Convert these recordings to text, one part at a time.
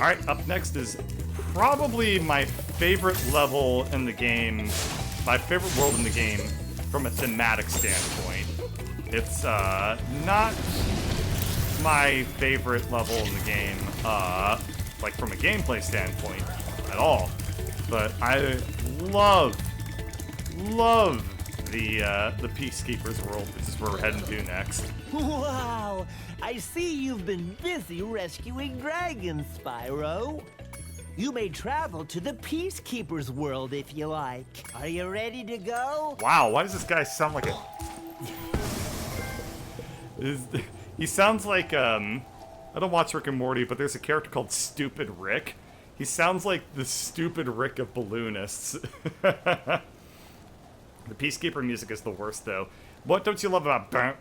Alright, up next is probably my favorite level in the game, my favorite world in the game from a thematic standpoint. It's not my favorite level in the game, like from a gameplay standpoint at all. But I love the Peacekeeper's world, which is where we're heading to next. Wow! I see you've been busy rescuing dragons, Spyro. You may travel to the Peacekeeper's world if you like. Are you ready to go? Wow, why does this guy sound like a... He sounds like, I don't watch Rick and Morty, but there's a character called Stupid Rick. He sounds like the Stupid Rick of balloonists. The Peacekeeper music is the worst, though. What don't you love about...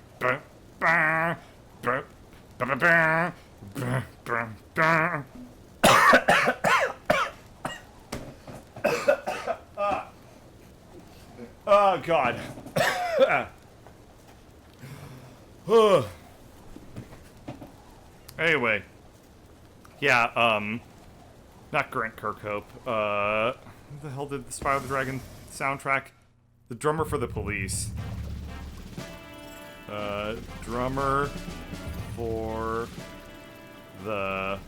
Oh, God. Anyway. Yeah, not Grant Kirkhope. Who the hell did the Spyro the Dragon soundtrack? The drummer for the Police. Drummer for the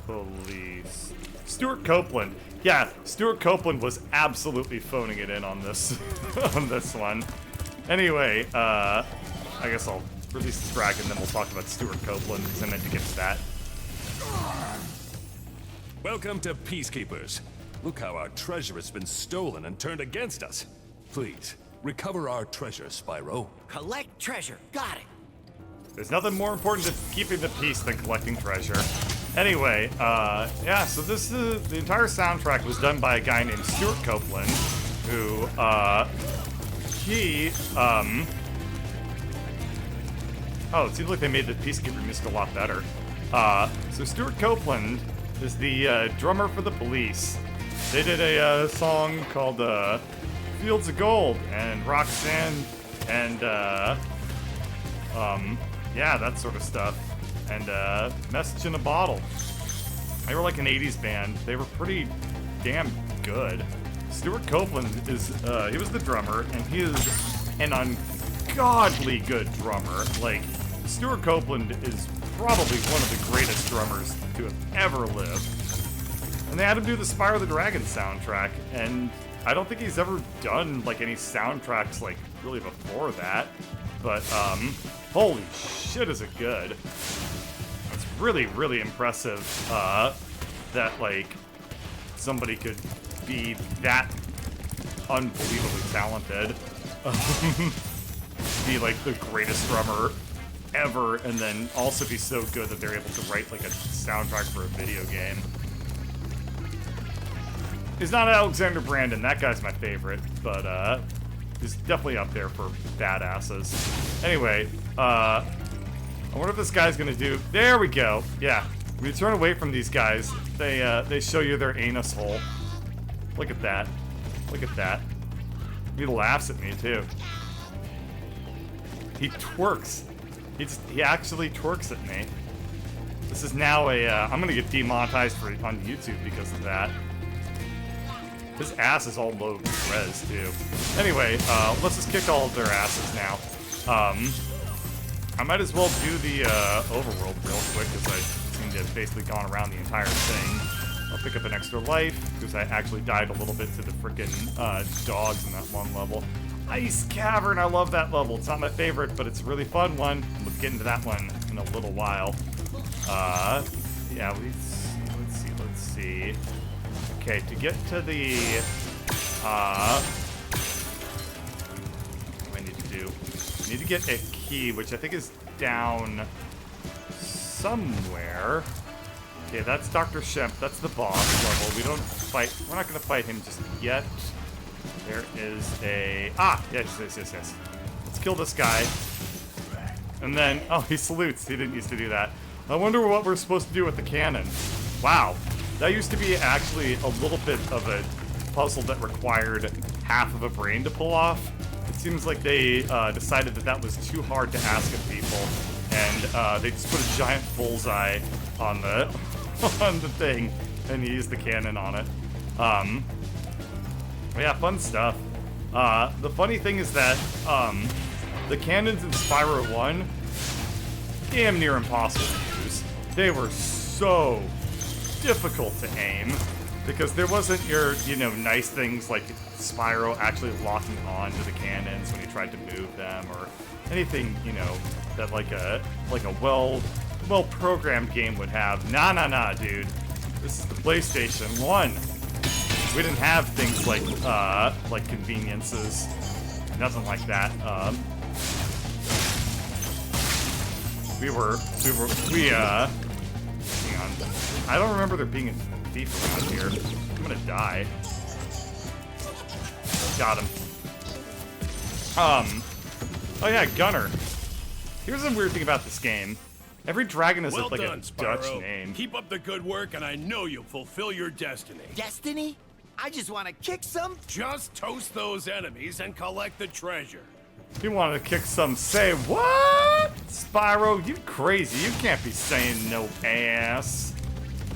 Police. Stuart Copeland. Yeah, Stuart Copeland was absolutely phoning it in on this on this one. Anyway, I guess I'll release this dragon, then we'll talk about Stuart Copeland, because I meant to get to that. Welcome to Peacekeepers. Look how our treasure has been stolen and turned against us. Please, recover our treasure, Spyro. Collect treasure. Got it. There's nothing more important to keeping the peace than collecting treasure. Anyway, yeah, so this is, the entire soundtrack was done by a guy named Stuart Copeland, who, oh, it seems like they made the Peacekeeper music a lot better. So Stuart Copeland is the, drummer for the Police. They did a, song called, Fields of Gold, and Roxanne, and, yeah, that sort of stuff. And, Message in a Bottle. They were like an 80s band. They were pretty damn good. Stuart Copeland is, he was the drummer, and he is an ungodly good drummer. Like, Stuart Copeland is probably one of the greatest drummers to have ever lived. And they had him do the Spyro the Dragon soundtrack, and I don't think he's ever done, like, any soundtracks, like, really before that. But, holy shit is it good. It's really, really impressive, that, like, somebody could be that unbelievably talented. Be, like, the greatest drummer ever, and then also be so good that they're able to write, like, a soundtrack for a video game. He's not Alexander Brandon, that guy's my favorite, but, he's definitely up there for badasses. Anyway, I wonder if this guy's gonna do... There we go! Yeah, when you turn away from these guys, they show you their anus hole. Look at that. Look at that. He laughs at me, too. He twerks. He actually twerks at me. This is now a, I'm gonna get demonetized on YouTube because of that. His ass is all low res, too. Anyway, let's just kick all of their asses now. I might as well do the, overworld real quick, because I seem to have basically gone around the entire thing. I'll pick up an extra life, because I actually died a little bit to the frickin', dogs in that one level. Ice Cavern, I love that level. It's not my favorite, but it's a really fun one. We'll get into that one in a little while. Yeah, let's see. Okay, to get to the, what do I need to do? I need to get a key, which I think is down somewhere. Okay, that's Dr. Shemp. That's the boss level. We're not gonna fight him just yet. There is a, yes. Let's kill this guy. And then, oh, he salutes. He didn't used to do that. I wonder what we're supposed to do with the cannon. Wow. That used to be actually a little bit of a puzzle that required half of a brain to pull off. It seems like they decided that was too hard to ask of people, and they just put a giant bullseye on the on the thing, and you use the cannon on it. Yeah, fun stuff. The funny thing is that the cannons in Spyro 1, damn near impossible to use. They were so difficult to aim because there wasn't your, nice things like Spyro actually locking on to the cannons when he tried to move them, or anything, that like a well-programmed game would have. Nah, dude. This is the PlayStation 1. We didn't have things like conveniences. Nothing like that. Hang on. I don't remember there being a thief around here. I'm gonna die. Got him. Oh yeah, Gunner. Here's a weird thing about this game. Every dragon is Well like done, a Spyro. Dutch name. Keep up the good work, and I know you'll fulfill your destiny. Destiny? I just want to kick some. Just toast those enemies and collect the treasure. You want to kick some, say what? Spyro, you crazy. You can't be saying no ass.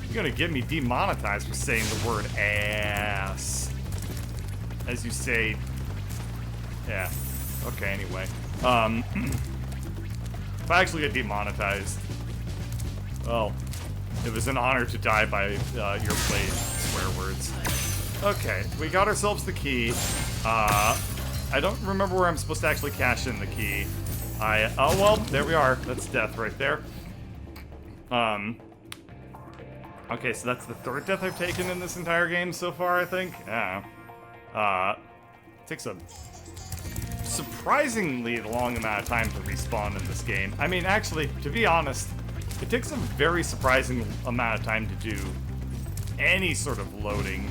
You're gonna get me demonetized for saying the word ass. As you say, yeah. Okay, anyway. If I actually get demonetized, well, it was an honor to die by your played swear words. Okay, we got ourselves the key. I don't remember where I'm supposed to actually cash in the key. Oh well, there we are. That's death right there. Okay, so that's the third death I've taken in this entire game so far, I think. Yeah. Takes a surprisingly long amount of time to respawn in this game. I mean, actually, to be honest, it takes a very surprising amount of time to do any sort of loading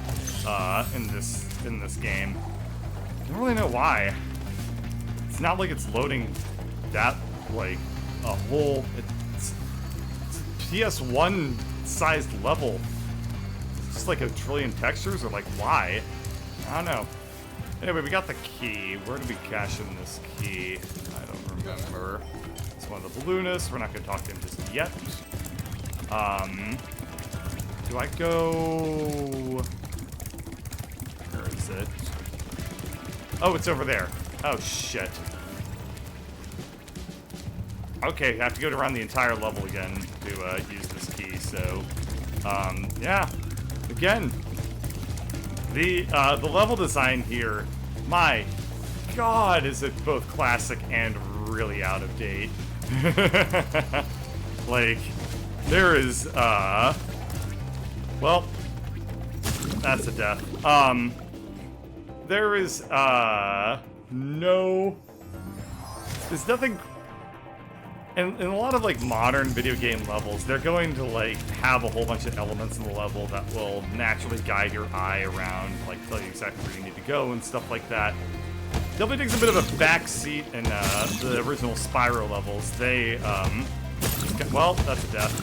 in this game. I don't really know why. It's not like it's loading that like a whole. It's a PS1 sized level. It's just like a trillion textures, or like why? I don't know. Anyway, we got the key. Where do we cash in this key? I don't remember. It's one of the balloonists. We're not going to talk to him just yet. Do I go... Where is it? Oh, it's over there. Oh, shit. Okay, I have to go around the entire level again to use this key, so... yeah. Again, the level design here, my god, is it both classic and really out of date. Like, there is, well, that's a death. There is, there's nothing, in a lot of, like, modern video game levels, they're going to, like, have a whole bunch of elements in the level that will naturally guide your eye around, like, tell you exactly where you need to go and stuff like that. Definitely takes a bit of a backseat in, the original Spyro levels. They, well, that's a death.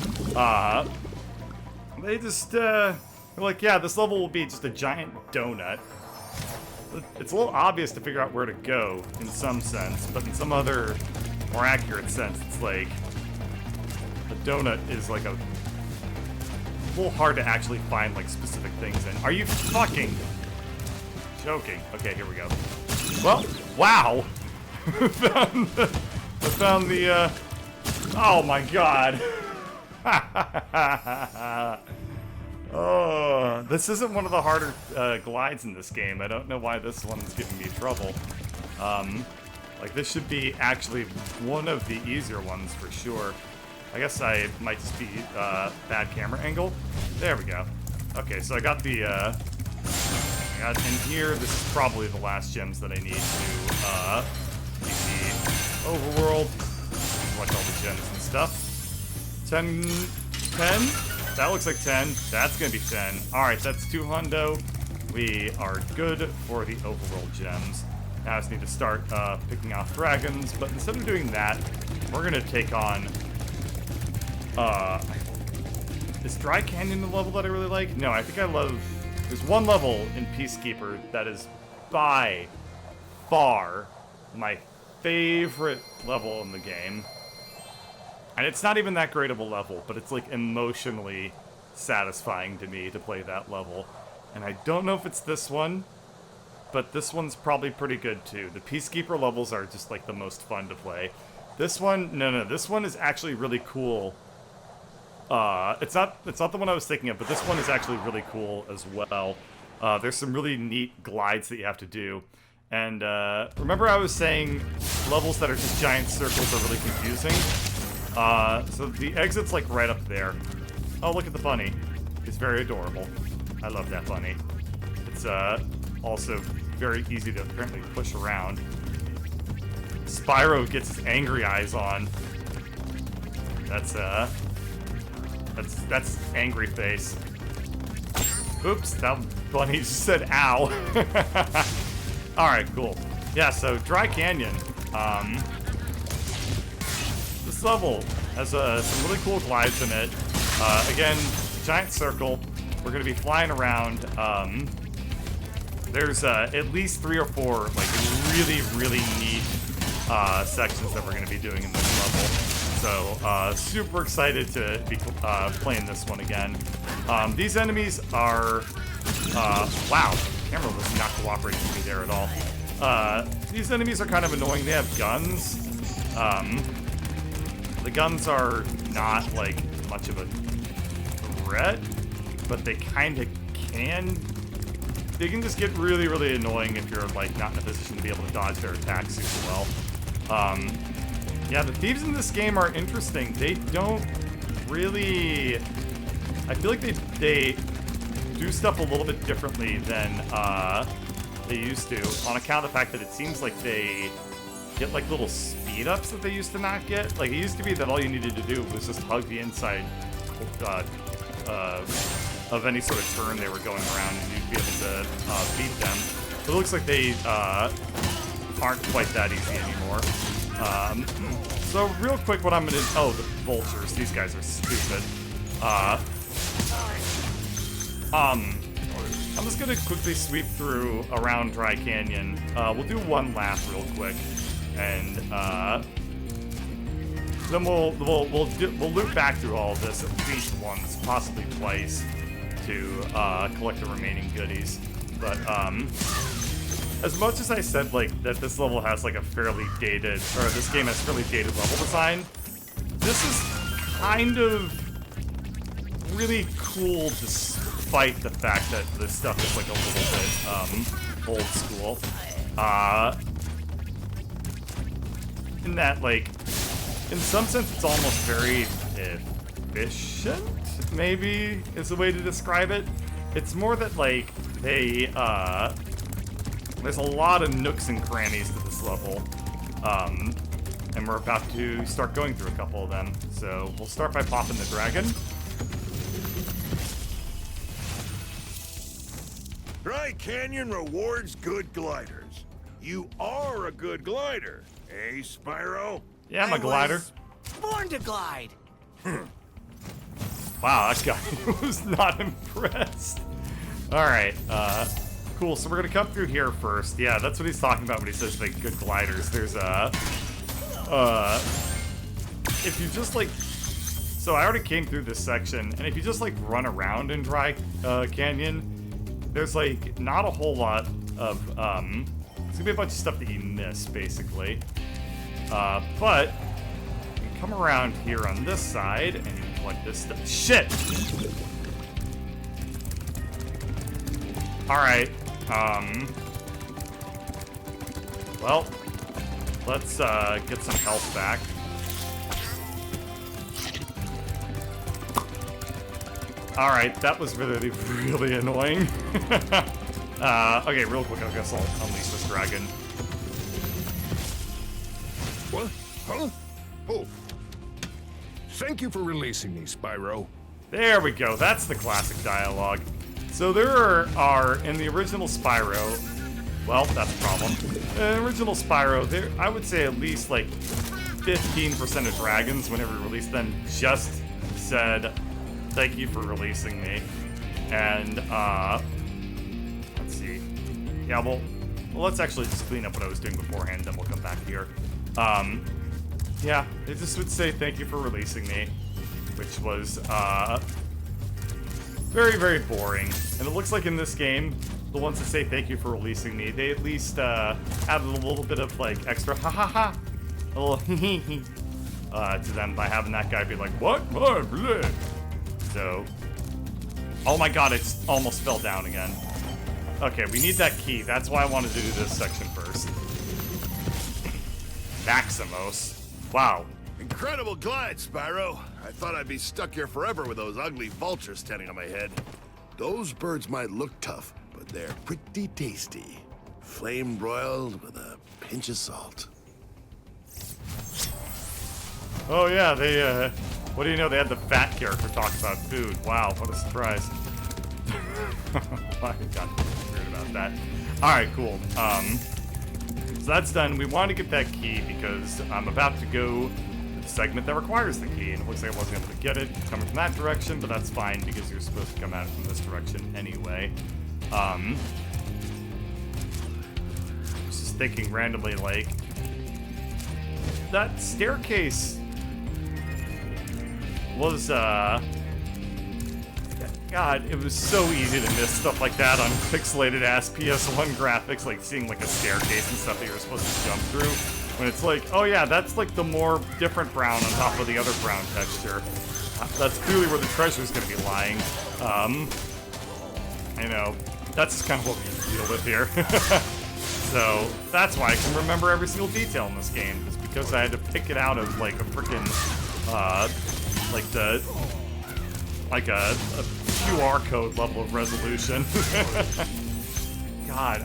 They just, they're like, yeah, this level will be just a giant donut. It's a little obvious to figure out where to go, in some sense, but in some other more accurate sense, it's like a donut is like a little hard to actually find like specific things in. Are you fucking joking? Okay, here we go. Well, wow. I found the oh my god. Oh, this isn't one of the harder glides in this game. I don't know why this one's giving me trouble. Like, this should be actually one of the easier ones for sure. I guess I might just be bad camera angle. There we go. Okay, so I got the, in here, this is probably the last gems that I need to, beat the overworld. Collect all the gems and stuff. 10? That looks like 10. That's gonna be 10. Alright, that's 2 hundo. We are good for the overworld gems. Now I just need to start picking off dragons, but instead of doing that, we're gonna take on, is Dry Canyon the level that I really like? No, I think I love, there's one level in Peacekeeper that is by far my favorite level in the game. And it's not even that great of a level, but it's like emotionally satisfying to me to play that level. And I don't know if it's this one, but this one's probably pretty good too. The Peacekeeper levels are just like the most fun to play. This one, no, this one is actually really cool. It's not the one I was thinking of, but this one is actually really cool as well. There's some really neat glides that you have to do. And remember I was saying levels that are just giant circles are really confusing? So the exit's like right up there. Oh, look at the bunny. It's very adorable. I love that bunny. It's also very easy to apparently push around. Spyro gets his angry eyes on. That's angry face. Oops, that bunny just said ow. Alright, cool. Yeah, so Dry Canyon. This level has some really cool glides in it. Again, giant circle. We're gonna be flying around. There's at least 3 or 4 like really, really neat sections that we're gonna be doing in this level. So super excited to be playing this one again. These enemies are wow, the camera was not cooperating with me there at all. These enemies are kind of annoying. They have guns. The guns are not like much of a threat, but they kind of can. They can just get really, really annoying if you're like not in a position to be able to dodge their attacks super well. Yeah, the thieves in this game are interesting. They don't really... I feel like they do stuff a little bit differently than they used to, on account of the fact that it seems like they get like little speed ups that they used to not get. Like it used to be that all you needed to do was just hug the inside of any sort of turn they were going around and you'd be able to beat them. But it looks like they aren't quite that easy anymore. So real quick what I'm gonna... Oh, the vultures. These guys are stupid. I'm just gonna quickly sweep through around Dry Canyon. We'll do one lap real quick, and then we'll loop back through all of this at least once, possibly twice, to collect the remaining goodies. But as much as I said like that this level has like a fairly dated, or this game has fairly dated level design, this is kind of really cool despite the fact that this stuff is like a little bit old school. In that, like, in some sense it's almost very efficient, maybe is the way to describe it. It's more that like they there's a lot of nooks and crannies to this level, and we're about to start going through a couple of them. So we'll start by popping the dragon. Dry Canyon rewards good gliders. You are a good glider, eh, Spyro? Yeah, I'm a glider. Born to glide. Wow, that guy was not impressed. Alright, cool, so we're gonna come through here first. Yeah, that's what he's talking about when he says like good gliders. There's if you just like, so I already came through this section, and if you just like run around in Dry Canyon, there's like not a whole lot of, there's gonna be a bunch of stuff that you miss, basically. But you can come around here on this side, and you can collect this stuff. Shit! Alright, well, let's get some health back. Alright, that was really, really annoying. Okay, real quick, I guess I'll unleash this dragon. What? Huh? Oh. Thank you for releasing me, Spyro. There we go, that's the classic dialogue. So there are in the original Spyro, well, that's a problem. In the original Spyro, there, I would say at least like 15% of dragons, whenever you released them, just said, thank you for releasing me. And, let's see. Yeah, well, let's actually just clean up what I was doing beforehand, then we'll come back here. Yeah, they just would say thank you for releasing me, which was very, very boring. And it looks like in this game, the ones that say thank you for releasing me, they at least added a little bit of like extra ha ha ha, a little hee hee to them by having that guy be like, what? So, oh my god, it almost fell down again. Okay, we need that key. That's why I wanted to do this section first. Maximos. Wow. Incredible glide, Spyro. I thought I'd be stuck here forever with those ugly vultures standing on my head. Those birds might look tough, but they're pretty tasty. Flame broiled with a pinch of salt. Oh yeah, they, what do you know, they had the fat character talk about food. Wow, what a surprise. I got weird about that. Alright, cool. So that's done. We want to get that key because I'm about to go to the segment that requires the key. And it looks like I wasn't able to get it coming from that direction, but that's fine because you're supposed to come at it from this direction anyway. Just thinking randomly, like, that staircase was, God, it was so easy to miss stuff like that on pixelated-ass PS1 graphics, like seeing like a staircase and stuff that you're supposed to jump through. When it's like, oh yeah, that's like the more different brown on top of the other brown texture. That's clearly where the treasure's gonna be lying. You know, that's just kind of what we deal with here. So, that's why I can remember every single detail in this game. It's because I had to pick it out of like a freaking, like a QR code level of resolution. God,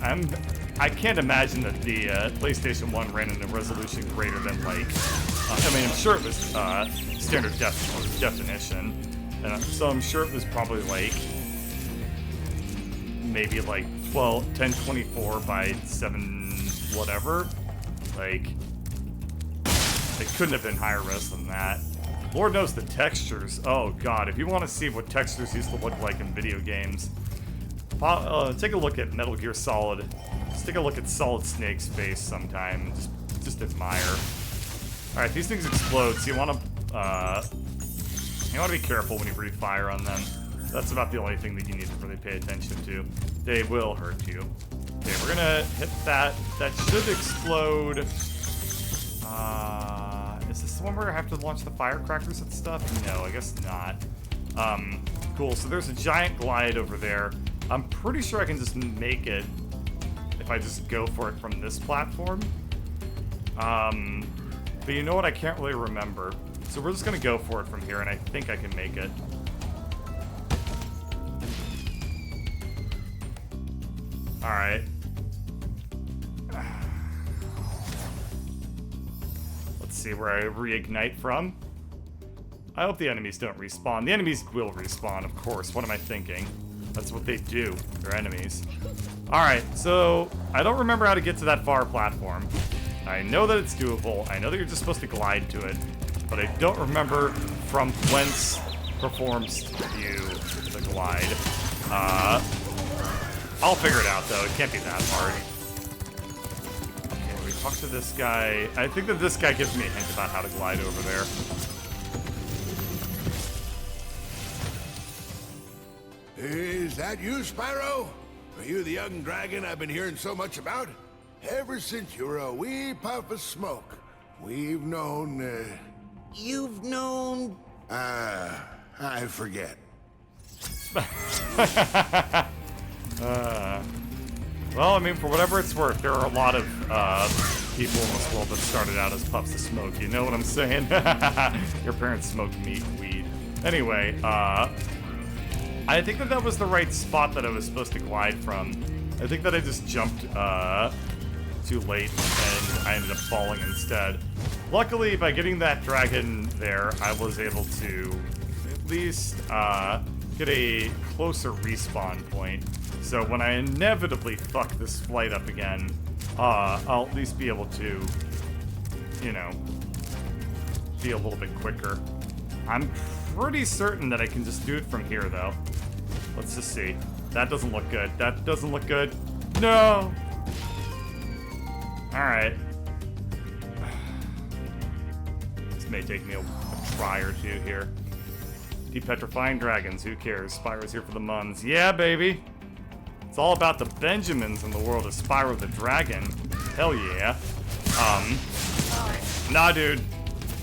I can't imagine that the PlayStation 1 ran in a resolution greater than like, I mean, I'm sure it was standard definition, and so I'm sure it was probably like maybe like 1024 by 7 whatever. Like, it couldn't have been higher res than that. Lord knows the textures. Oh god, if you want to see what textures used to look like in video games, take a look at Metal Gear Solid. Just take a look at Solid Snake's face sometime. Just admire. All right, these things explode, so you want to be careful when you breathe fire on them. That's about the only thing that you need to really pay attention to. They will hurt you. Okay, we're gonna hit that. That should explode. Is this the one where I have to launch the firecrackers and stuff? No, I guess not. Cool, so there's a giant glide over there. I'm pretty sure I can just make it if I just go for it from this platform. But you know what? I can't really remember. So we're just gonna go for it from here, and I think I can make it. Alright. See where I reignite from. I hope the enemies don't respawn. The enemies will respawn, of course. What am I thinking? That's what they do. They're enemies. Alright, so I don't remember how to get to that far platform. I know that it's doable. I know that you're just supposed to glide to it. But I don't remember from whence performs you the glide. I'll figure it out, though. It can't be that hard. Talk to this guy. I think that this guy gives me a hint about how to glide over there. Is that you, Spyro? Are you the young dragon I've been hearing so much about? Ever since you were a wee puff of smoke, we've known, You've known... I forget. Well, I mean, for whatever it's worth, there are a lot of people in this world that started out as puffs of smoke. You know what I'm saying? Your parents smoked weed. Anyway, I think that was the right spot that I was supposed to glide from. I think that I just jumped too late and I ended up falling instead. Luckily, by getting that dragon there, I was able to at least get a closer respawn point. So when I inevitably fuck this flight up again, I'll at least be able to, you know, be a little bit quicker. I'm pretty certain that I can just do it from here, though. Let's just see. That doesn't look good. That doesn't look good. No! Alright. may take me a try or two here. Depetrifying dragons, who cares? Spyro's here for the muns. Yeah, baby! It's all about the Benjamins in the world of Spyro the Dragon. Hell yeah. Nah, dude.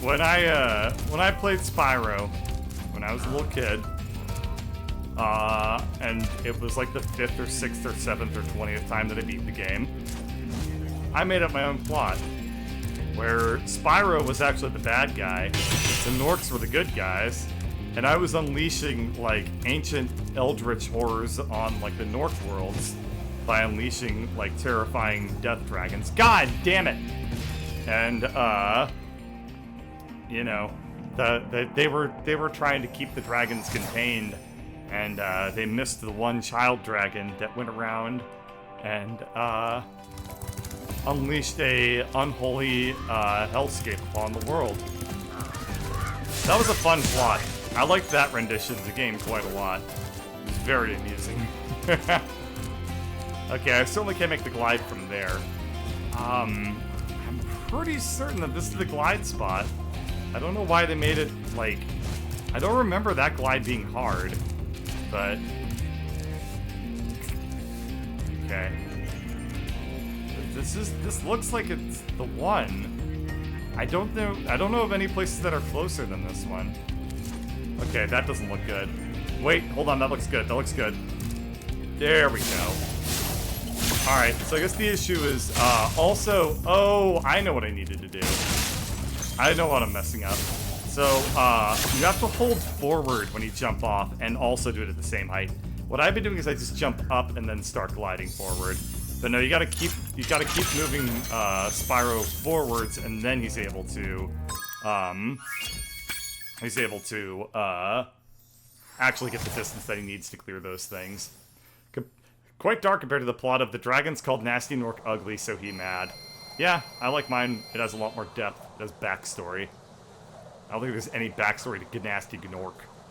When I played Spyro, when I was a little kid, and it was like the 5th or 6th or 7th or 20th time that I beat the game, I made up my own plot, where Spyro was actually the bad guy, the Norks were the good guys, and I was unleashing, like, ancient eldritch horrors on, like, the Nork worlds by unleashing, like, terrifying death dragons. God damn it! And, you know, they were trying to keep the dragons contained, and, they missed the one child dragon that went around and, unleashed a unholy, hellscape upon the world. That was a fun plot. I liked that rendition of the game quite a lot. It was very amusing. Okay, I certainly can't make the glide from there. I'm pretty certain that this is the glide spot. I don't know why they made it, like... I don't remember that glide being hard, but... Okay. This looks like it's the one. I don't know of any places that are closer than this one. Okay, that doesn't look good. Wait, hold on, that looks good, that looks good. There we go. Alright, so I guess the issue is, also... Oh, I know what I needed to do. I know what I'm messing up. So, you have to hold forward when you jump off, and also do it at the same height. What I've been doing is I just jump up and then start gliding forward. But no, you gotta keep moving, Spyro forwards, and then he's able to, actually get the distance that he needs to clear those things. Quite dark compared to the plot of the dragon's called Nasty Nork Ugly, so he mad. Yeah, I like mine. It has a lot more depth. It has backstory. I don't think there's any backstory to Nasty Gnork.